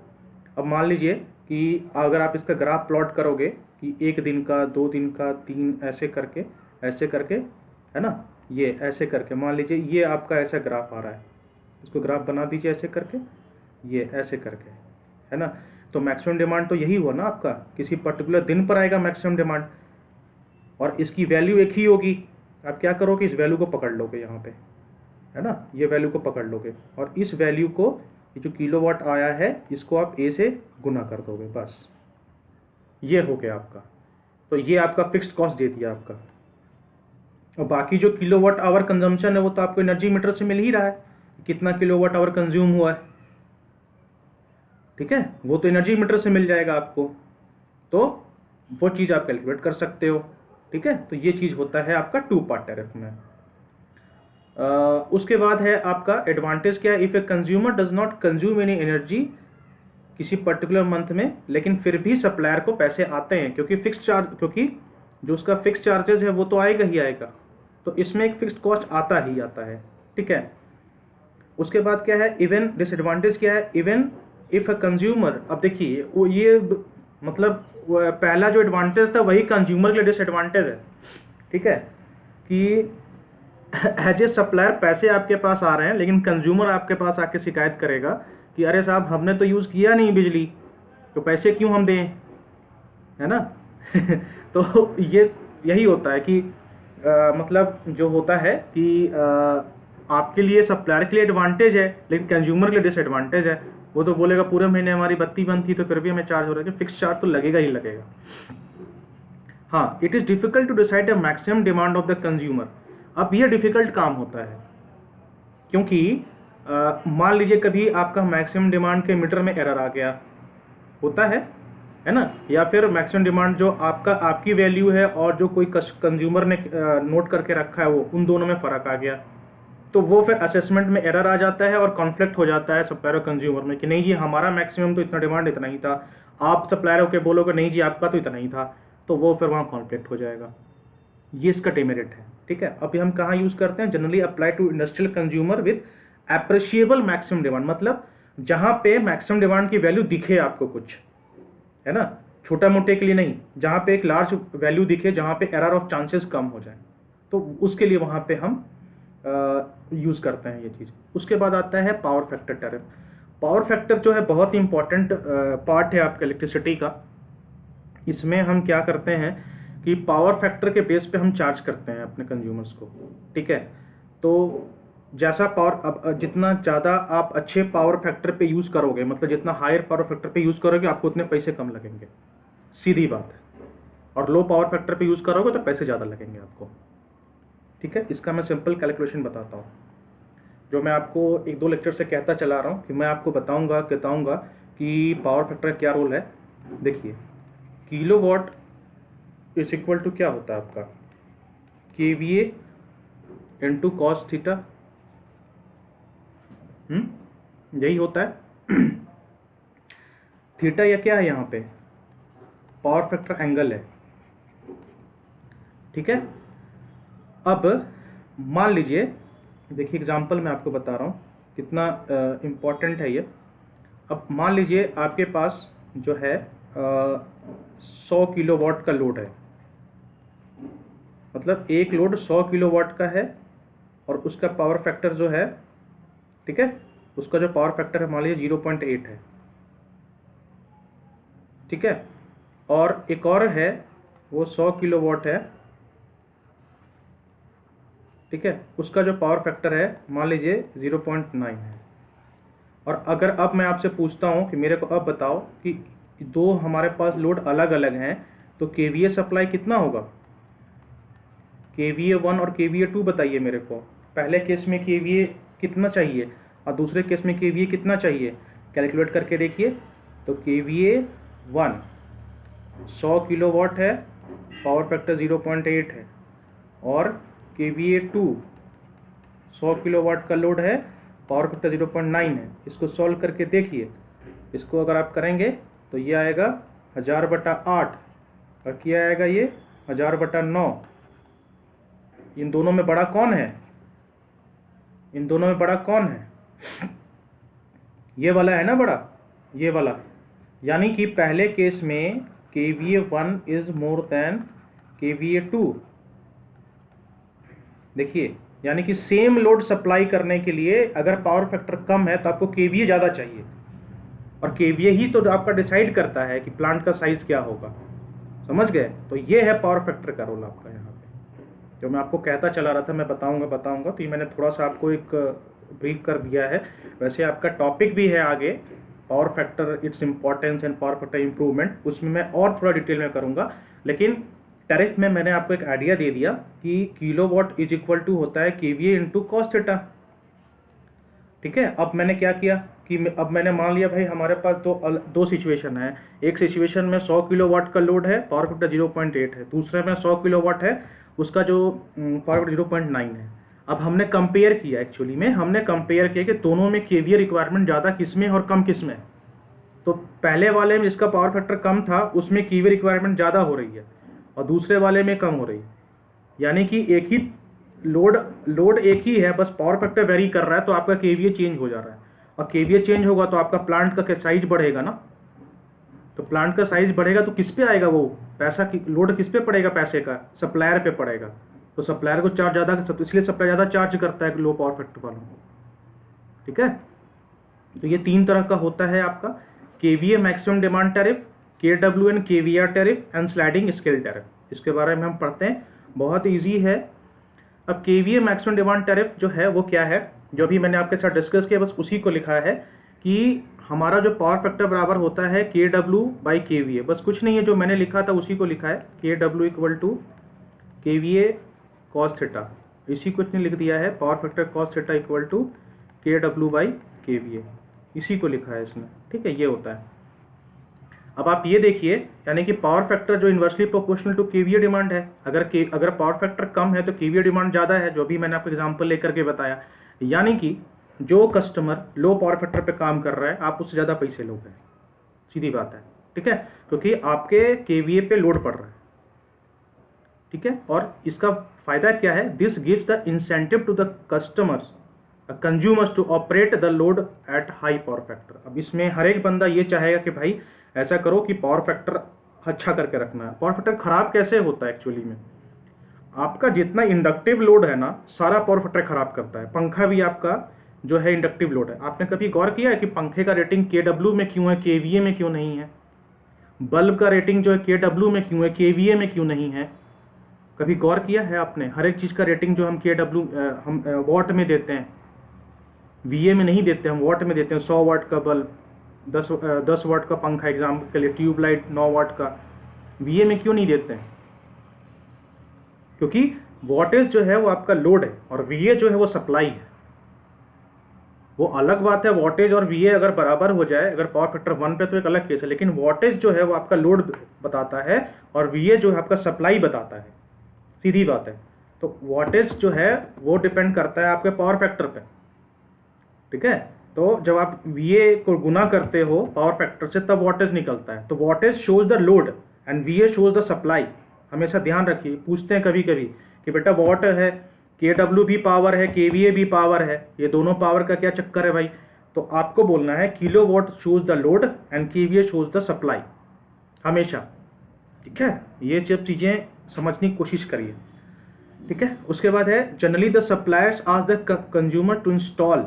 अब मान लीजिए कि अगर आप इसका ग्राफ प्लॉट करोगे कि 1 दिन का, 2 दिन का, 3, ऐसे करके, है ना, ये ऐसे करके, मान लीजिए ये आपका ऐसा ग्राफ आ रहा है, इसको ग्राफ बना दीजिए ऐसे करके, ये ऐसे करके, है ना। तो मैक्सिमम डिमांड तो यही हुआ ना आपका, किसी पर्टिकुलर दिन पर आएगा मैक्सिमम डिमांड, और इसकी वैल्यू एक ही होगी। आप क्या करोगे, इस वैल्यू को पकड़ लोगे यहाँ पे, है ना, ये वैल्यू को पकड़ लोगे, और इस वैल्यू को, ये जो किलोवाट आया है, इसको आप ए से गुना कर दोगे, बस ये हो गया आपका। तो ये आपका फिक्स्ड कॉस्ट दे दिया आपका, और बाकी जो किलोवाट आवर कंजम्पशन है वो तो आपको एनर्जी मीटर से मिल ही रहा है, कितना किलोवाट आवर कंज्यूम हुआ है, ठीक है, वो तो एनर्जी मीटर से मिल जाएगा आपको, तो वो चीज़ आप कैलकुलेट कर सकते हो, ठीक है। तो ये चीज़ होता है आपका 2 पार्ट टैरिफ में। उसके बाद है आपका एडवांटेज क्या है, if a consumer does not consume any energy किसी पर्टिकुलर मंथ में, लेकिन फिर भी सप्लायर को पैसे आते हैं, क्योंकि फिक्स चार्ज, क्योंकि जो उसका फिक्स चार्जेस है वो तो आएगा ही आएगा, तो इसमें एक फिक्स्ड कॉस्ट आता ही आता है, ठीक है। उसके बाद क्या है, इवन डिसएडवांटेज क्या है, इवन इफ अ कंज्यूमर, अब देखिए वो ये मतलब पहला जो एडवांटेज था वही कंज्यूमर के लिए डिसएडवांटेज है, ठीक है, कि एज ए सप्लायर पैसे आपके पास आ रहे हैं, लेकिन कंज्यूमर आपके पास आके शिकायत करेगा कि अरे साहब हमने तो यूज़ किया नहीं बिजली, तो पैसे क्यों हम दें, है ना। तो ये यही होता है कि मतलब जो होता है कि आपके लिए, सप्लायर के लिए एडवांटेज है, लेकिन कंज्यूमर के लिए डिसएडवांटेज है। वो तो बोलेगा पूरे महीने हमारी बत्ती बंद थी तो फिर भी हमें चार्ज हो रहा है, फिक्स चार्ज तो लगेगा ही लगेगा। हाँ, it is difficult to decide the maximum demand of the consumer. अब यह डिफिकल्ट काम होता है, क्योंकि मान लीजिए कभी आपका मैक्सिमम डिमांड के मीटर में एरर आ गया, होता है ना, या फिर मैक्सिमम डिमांड जो आपकी वैल्यू है और जो कोई कंज्यूमर ने नोट करके रखा है वो, उन दोनों में फ़र्क आ गया, तो वो फिर असेसमेंट में एरर आ जाता है और कॉन्फ्लिक्ट हो जाता है सप्लायर और कंज्यूमर में कि नहीं जी हमारा मैक्सिमम तो इतना डिमांड इतना ही था, आप सप्लायर होकर बोलोगे नहीं जी आपका तो इतना ही था, तो वो फिर वहाँ कॉन्फ्लिक्ट हो जाएगा। ये इसका डेमेरिट है, ठीक है। अभी हम कहाँ यूज़ करते हैं, generally apply to industrial consumer with appreciable maximum demand, मतलब जहाँ पे मैक्सिमम डिमांड की वैल्यू दिखे आपको कुछ, है ना, छोटा मोटे के लिए नहीं, जहाँ पे एक लार्ज वैल्यू दिखे, जहाँ पे एरर ऑफ चांसेस कम हो जाए, तो उसके लिए वहाँ पे हम यूज़ करते हैं ये चीज़। उसके बाद आता है power factor tariff. Power factor जो है बहुत ही इंपॉर्टेंट पार्ट है आपके इलेक्ट्रिसिटी का। इसमें हम क्या करते हैं कि पावर फैक्टर के बेस पे हम चार्ज करते हैं अपने कंज्यूमर्स को, ठीक है। तो जैसा पावर, अब जितना ज़्यादा आप अच्छे पावर फैक्टर पे यूज़ करोगे, मतलब जितना हायर पावर फैक्टर पे यूज़ करोगे आपको उतने पैसे कम लगेंगे, सीधी बात है। और लो पावर फैक्टर पे यूज़ करोगे तो पैसे ज़्यादा लगेंगे आपको, ठीक है। इसका मैं सिंपल कैलकुलेशन बताता हूँ, जो मैं आपको 1-2 लेक्चर से कहता चला रहा हूँ कि मैं आपको बताऊँगा कि पावर फैक्टर का क्या रोल है। देखिए, किलोवाट इज इक्वल टू क्या होता है आपका, KVA इंटू कॉस थीटा, यही होता है। थीटा या क्या है यहाँ पे, पावर फैक्टर एंगल है, ठीक है। अब मान लीजिए, देखिए एग्जांपल मैं आपको बता रहा हूँ कितना इम्पोर्टेंट है ये। अब मान लीजिए आपके पास जो है 100 किलोवाट का लोड है, मतलब एक लोड 100 किलोवाट का है और उसका पावर फैक्टर जो है, ठीक है, उसका जो पावर फैक्टर है मान लीजिए 0.8 है, ठीक है। और एक और है वो 100 किलोवाट है, ठीक है, उसका जो पावर फैक्टर है मान लीजिए 0.9 है। और अगर अब मैं आपसे पूछता हूं कि मेरे को अब बताओ कि दो हमारे पास लोड अलग अलग हैं तो केवीए सप्लाई कितना होगा, केवीए 1 और केवीए 2 बताइए मेरे को। पहले केस में केवीए कितना चाहिए और दूसरे केस में केवीए कितना चाहिए, कैलकुलेट करके देखिए। तो केवीए 1 100 किलोवाट है, पावर फैक्टर 0.8 है, और केवीए 2 100 किलोवाट का लोड है, पावर फैक्टर 0.9 है। इसको सॉल्व करके देखिए, इसको अगर आप करेंगे तो ये आएगा 1000/8 और क्या आएगा ये 1000/9। इन दोनों में बड़ा कौन है, इन दोनों में बड़ा कौन है, ये वाला है ना बड़ा, ये वाला। यानी कि पहले केस में KVA 1 is more than KVA 2। देखिए, यानी कि सेम लोड सप्लाई करने के लिए अगर पावर फैक्टर कम है तो आपको केवीए ज़्यादा चाहिए, और केवीए ही तो आपका डिसाइड करता है कि प्लांट का साइज क्या होगा। समझ गए? तो ये है पावर फैक्टर का रोल आपका यहाँ पे, जो मैं आपको कहता चला रहा था, मैं बताऊंगा। तो ये मैंने थोड़ा सा आपको एक ब्रीफ कर दिया है। वैसे आपका टॉपिक भी है आगे, power factor, its importance and power factor improvement, उसमें मैं और थोड़ा डिटेल में करूँगा। लेकिन टैरिफ में मैंने आपको एक आइडिया दे दिया कि किलोवाट इज इक्वल टू होता है केवीए इंटू कॉस थीटा, ठीक है। अब मैंने क्या किया कि अब मैंने मान लिया भाई हमारे पास दो सिचुएशन है। एक सिचुएशन में 100 किलोवाट का लोड है, पावर फैक्टर 0.8 है, दूसरे में 100 किलोवाट है, उसका जो पावर फैक्टर 0.9 है। अब हमने कंपेयर किया, एक्चुअली में हमने कंपेयर किया कि दोनों में केवीए रिक्वायरमेंट ज़्यादा किसमें और कम किसमें। तो पहले वाले में जिसका पावर फैक्टर कम था उसमें केवीए रिक्वायरमेंट ज़्यादा हो रही है और दूसरे वाले में कम हो रही है। यानी कि एक ही लोड एक ही है, बस पावर फैक्टर वेरी कर रहा है, तो आपका केवीए चेंज हो जा रहा है। और केवीए चेंज होगा तो आपका प्लांट का साइज बढ़ेगा ना, तो प्लांट का साइज बढ़ेगा तो किस पे आएगा वो पैसा, की लोड किस पे पड़ेगा, पैसे का सप्लायर पे पड़ेगा। तो सप्लायर को चार्ज ज़्यादा, इसलिए सप्लायर ज़्यादा चार्ज करता है लो पावर फैक्टर वालों को, ठीक है। तो ये तीन तरह का होता है आपका KVA maximum demand tariff, केडब्ल्यूएन KVR tariff and sliding scale tariff. इसके बारे में हम पढ़ते हैं, बहुत ईजी है। अब केवीए मैक्सिमम डिमांड टैरिफ जो है वो क्या है, जो भी मैंने आपके साथ डिस्कस किया बस उसी को लिखा है कि हमारा जो पावर फैक्टर बराबर होता है KW/KVA, बस कुछ नहीं है, जो मैंने लिखा था उसी को लिखा है, KW = KVA cos थीटा, इसी कुछ नहीं लिख दिया है, power factor cos theta = KW/KVA, इसी को लिखा है इसमें, ठीक है, ये होता है। अब आप ये देखिए, यानी कि पावर फैक्टर जो inversely proportional to KVA demand है, अगर पावर फैक्टर कम है तो केवीए डिमांड ज़्यादा है, जो भी मैंने आपको एग्जांपल लेकर के बताया। यानी कि जो कस्टमर लो पावर फैक्टर पे काम कर रहा है आप उससे ज़्यादा पैसे लोगे, सीधी बात है, ठीक है, क्योंकि आपके केवीए पे लोड पड़ रहा है, ठीक है। और इसका फायदा क्या है, this gives the incentive to the customers consumers to operate the load at high power factor. अब इसमें हर एक बंदा ये चाहेगा कि भाई ऐसा करो कि पावर फैक्टर अच्छा करके रखना है। पावर फैक्टर खराब कैसे होता है, एक्चुअली में आपका जितना इंडक्टिव लोड है ना, सारा पावर फैक्टर खराब करता है। पंखा भी आपका जो है इंडक्टिव लोड है। आपने कभी गौर किया है कि पंखे का रेटिंग KW में क्यों है, KVA में क्यों नहीं है? बल्ब का रेटिंग जो है KW में क्यों है, KVA में क्यों नहीं है? कभी गौर किया है आपने? हर एक चीज़ का रेटिंग जो हम हम वॉट में देते हैं, VA में नहीं देते, हम वॉट में देते हैं। 100 वाट का बल्ब, 10 वाट का पंखा, एग्जाम्पल के लिए ट्यूबलाइट 9 वाट का, VA में क्यों नहीं देते हैं? क्योंकि वॉटेज जो है वो आपका लोड है और VA जो है वो सप्लाई है। वो अलग बात है, वॉटेज और VA अगर बराबर हो जाए, अगर पावर फैक्टर 1 पे तो एक अलग केस है, लेकिन वॉटेज जो है वो आपका लोड बताता है और VA जो है आपका सप्लाई बताता है, सीधी बात है। तो वॉटेज जो है वो डिपेंड करता है आपके पावर फैक्टर पे, ठीक है। तो जब आप VA को गुना करते हो पावर फैक्टर से तब वॉटेज निकलता है। तो wattage shows the load and VA shows the supply. हमेशा ध्यान रखिए, पूछते हैं कभी कभी कि बेटा वॉट है KW भी पावर है, KVA भी पावर है, ये दोनों पावर का क्या चक्कर है भाई? तो आपको बोलना है kilowatt shows the load and KVA shows the supply हमेशा, ठीक है? ये सब चीज़ें समझने की कोशिश करिए, ठीक है? उसके बाद है generally the suppliers ask the consumer to install.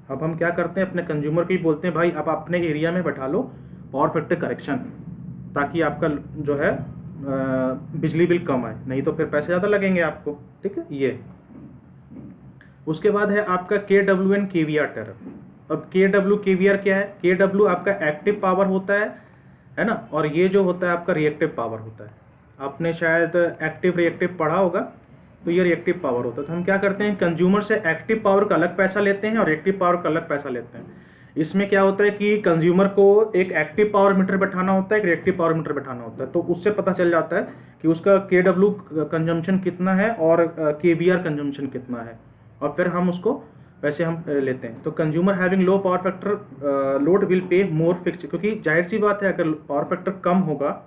अब हम क्या करते हैं, अपने कंज्यूमर को ही बोलते हैं भाई आप अपने एरिया में बैठा लो पावर फैक्टर करेक्शन, ताकि आपका जो है बिजली बिल कम आए, नहीं तो फिर पैसे ज़्यादा लगेंगे आपको, ठीक है? ये उसके बाद है आपका KW एंड KVR टर्म। अब KW KVR क्या है? KW आपका एक्टिव पावर होता है ना, और ये जो होता है आपका रिएक्टिव पावर होता है। आपने शायद एक्टिव रिएक्टिव पढ़ा होगा, तो ये रिएक्टिव पावर होता है। तो हम क्या करते हैं, कंज्यूमर से एक्टिव पावर का अलग पैसा लेते हैं और रिएक्टिव पावर का अलग पैसा लेते हैं। इसमें क्या होता है कि कंज्यूमर को एक एक्टिव पावर मीटर बैठाना होता है, एक रिएक्टिव पावर मीटर बैठाना होता है, तो उससे पता चल जाता है कि उसका KW कंजम्पशन कितना है और KVR कंजम्पशन कितना है, और फिर हम उसको पैसे हम लेते हैं। तो consumer having low power factor load will pay more fixed, क्योंकि जाहिर सी बात है अगर पावर फैक्टर कम होगा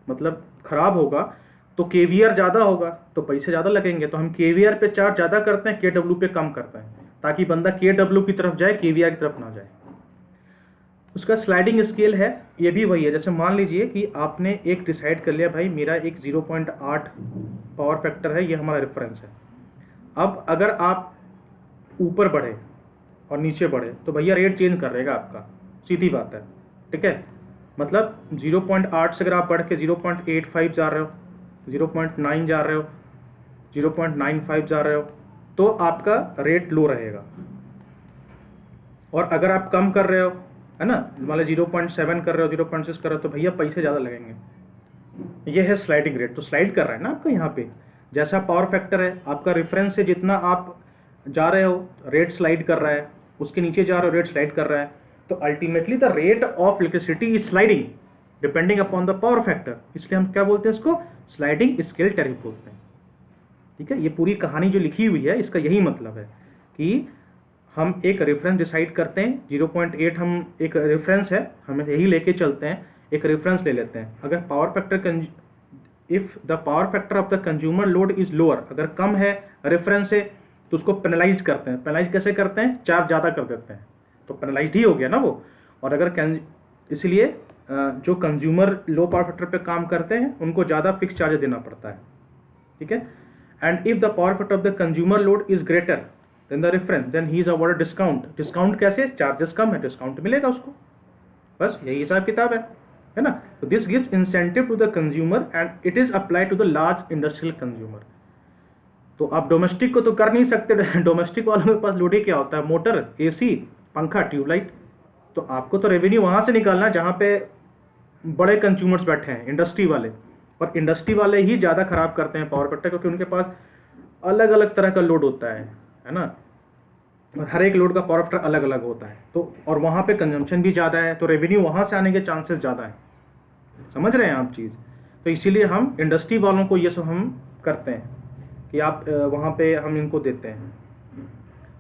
मतलब खराब होगा तो KVR ज़्यादा होगा, तो पैसे ज़्यादा लगेंगे। तो हम KVR पे चार्ज ज़्यादा करते हैं, KW पे कम करते हैं, ताकि बंदा KW की तरफ जाए, KVR की तरफ ना जाए। उसका स्लाइडिंग स्केल है, ये भी वही है। जैसे मान लीजिए कि आपने एक डिसाइड कर लिया भाई मेरा एक 0.8 पावर फैक्टर है, ये हमारा रेफरेंस है। अब अगर आप ऊपर बढ़े और नीचे बढ़े तो भैया रेट चेंज कर रहेगा आपका, सीधी बात है, ठीक है? मतलब 0.8 से अगर आप बढ़ के 0.85 जा रहे हो, 0.9 जा रहे हो, 0.95 जा रहे हो, तो आपका रेट लो रहेगा। और अगर आप कम कर रहे हो, है ना, मान लीजिए 0.7 कर रहे हो, 0.6 कर रहे हो, तो भैया पैसे ज़्यादा लगेंगे। ये है स्लाइडिंग रेट, तो स्लाइड कर रहा है ना आपका यहाँ पे। जैसा पावर फैक्टर है आपका रेफरेंस से जितना आप जा रहे हो रेट स्लाइड कर रहा है, उसके नीचे जा रहे हो रेट स्लाइड कर रहा है। तो ultimately the rate of electricity is sliding depending upon the power factor, इसलिए हम क्या बोलते हैं इसको, स्लाइडिंग स्केल टैरिफ बोलते हैं, ठीक है? ये पूरी कहानी जो लिखी हुई है इसका यही मतलब है कि हम एक रेफरेंस डिसाइड करते हैं, 0.8 हम एक रेफरेंस है, हमें यही लेके चलते हैं, एक रेफरेंस ले लेते हैं। अगर power factor if the power factor of the consumer load is lower, अगर कम है रेफरेंस से, तो उसको पेनलाइज करते हैं। पेनलाइज कैसे करते हैं, चार्ज ज़्यादा कर देते हैं, तो पेनलाइज ही हो गया ना वो। और अगर इसलिए जो कंज्यूमर लो पावर फैक्टर पे काम करते हैं उनको ज़्यादा फिक्स चार्ज देना पड़ता है, ठीक है? And if the power factor of the consumer load is greater than the reference then he is awarded discount. Discount कैसे, चार्जेस कम है, डिस्काउंट मिलेगा उसको, बस यही हिसाब किताब है ना? तो this gives incentive to the consumer and it is applied to the large industrial consumer. तो आप डोमेस्टिक को तो कर नहीं सकते, डोमेस्टिक वालों के पास लोड क्या होता है, मोटर, AC, पंखा, ट्यूबलाइट। तो आपको तो रेवेन्यू वहाँ से निकालना जहाँ पे बड़े कंज्यूमर्स बैठे हैं, इंडस्ट्री वाले। और इंडस्ट्री वाले ही ज़्यादा खराब करते हैं पावर फैक्टर, क्योंकि उनके पास अलग अलग तरह का लोड होता है ना, और हर एक लोड का पावर फैक्टर अलग अलग होता है। तो और वहाँ पे कंजम्पशन भी ज़्यादा है, तो रेवेन्यू वहाँ से आने के चांसेस ज़्यादा है। समझ रहे हैं आप चीज़? तो इसीलिए हम इंडस्ट्री वालों को ये सब हम करते हैं कि आप वहाँ पे हम इनको देते हैं।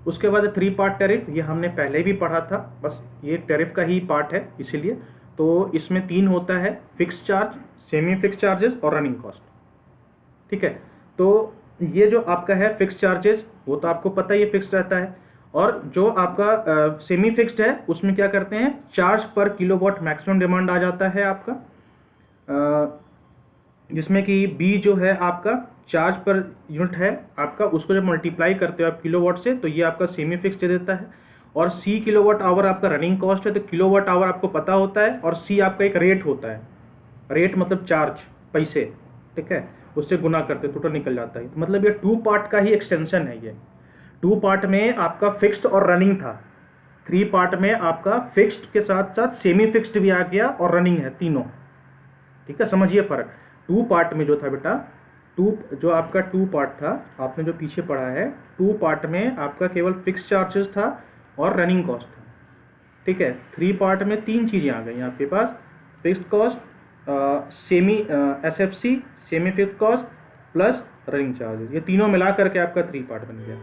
उसके बाद 3 पार्ट टैरिफ, ये हमने पहले भी पढ़ा था, बस ये टैरिफ का ही पार्ट है इसीलिए। तो इसमें 3 होता है, fix charge, semi fix charges और रनिंग कॉस्ट, ठीक है? तो ये जो आपका है फिक्स चार्जेस, वो तो आपको पता ही है फिक्स रहता है। और जो आपका सेमी फिक्स्ड है उसमें क्या करते हैं, चार्ज पर किलोवाट मैक्सिमम डिमांड आ जाता है आपका, जिसमें कि B जो है आपका चार्ज पर यूनिट है आपका, उसको जब मल्टीप्लाई करते हो आप किलोवाट से, तो ये आपका सेमी फिक्स दे देता है। और C किलोवाट आवर आपका रनिंग कॉस्ट है, तो किलोवाट आवर आपको पता होता है, और C आपका एक रेट होता है, रेट मतलब चार्ज, पैसे, ठीक है? उससे गुना करते टोटल निकल जाता है। तो मतलब ये 2 पार्ट का ही एक्सटेंशन है। ये 2 पार्ट में आपका फिक्स्ड और रनिंग था, 3 पार्ट में आपका फिक्स्ड के साथ साथ सेमी फिक्स्ड भी आ गया और रनिंग है, तीनों, ठीक है? समझिए फ़र्क। 2 पार्ट में जो था बेटा, जो आपका 2 पार्ट था, आपने जो पीछे पढ़ा है, 2 पार्ट में आपका केवल फिक्स चार्जेस था और रनिंग कॉस्ट था, ठीक है? 3 पार्ट में 3 चीज़ें आ गई आपके पास, fixed cost, semi SFC, semi fixed cost plus running charges, ये तीनों मिला करके आपका 3 पार्ट बन गया।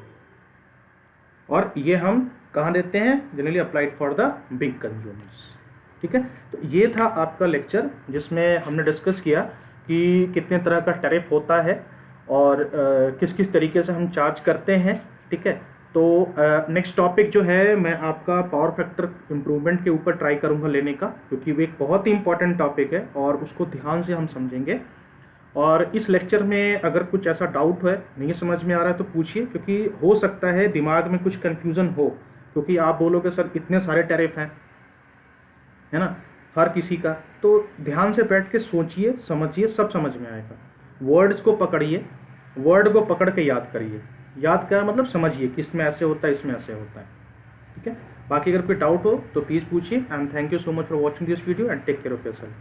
और ये हम कहाँ देते हैं, generally applied for the big consumers, ठीक है? तो ये था आपका लेक्चर जिसमें हमने डिस्कस किया कि कितने तरह का टैरिफ होता है और किस किस तरीके से हम चार्ज करते हैं, ठीक है। तो नेक्स्ट टॉपिक जो है मैं आपका पावर फैक्टर इम्प्रूवमेंट के ऊपर ट्राई करूंगा लेने का, क्योंकि वो एक बहुत ही इंपॉर्टेंट टॉपिक है और उसको ध्यान से हम समझेंगे। और इस लेक्चर में अगर कुछ ऐसा डाउट है, नहीं समझ में आ रहा है तो पूछिए, क्योंकि हो सकता है दिमाग में कुछ कन्फ्यूज़न हो, क्योंकि आप बोलोगे सर इतने सारे टैरिफ हैं, है ना, हर किसी का। तो ध्यान से बैठ के सोचिए, समझिए, सब समझ में आएगा। वर्ड्स को पकड़िए, वर्ड को पकड़ के याद करिए। याद क्या मतलब समझिए कि इसमें ऐसे होता है, इसमें ऐसे होता है, ठीक है। बाकी अगर कोई डाउट हो तो प्लीज़ पूछिए। And thank you so much for watching this video and take care of yourself.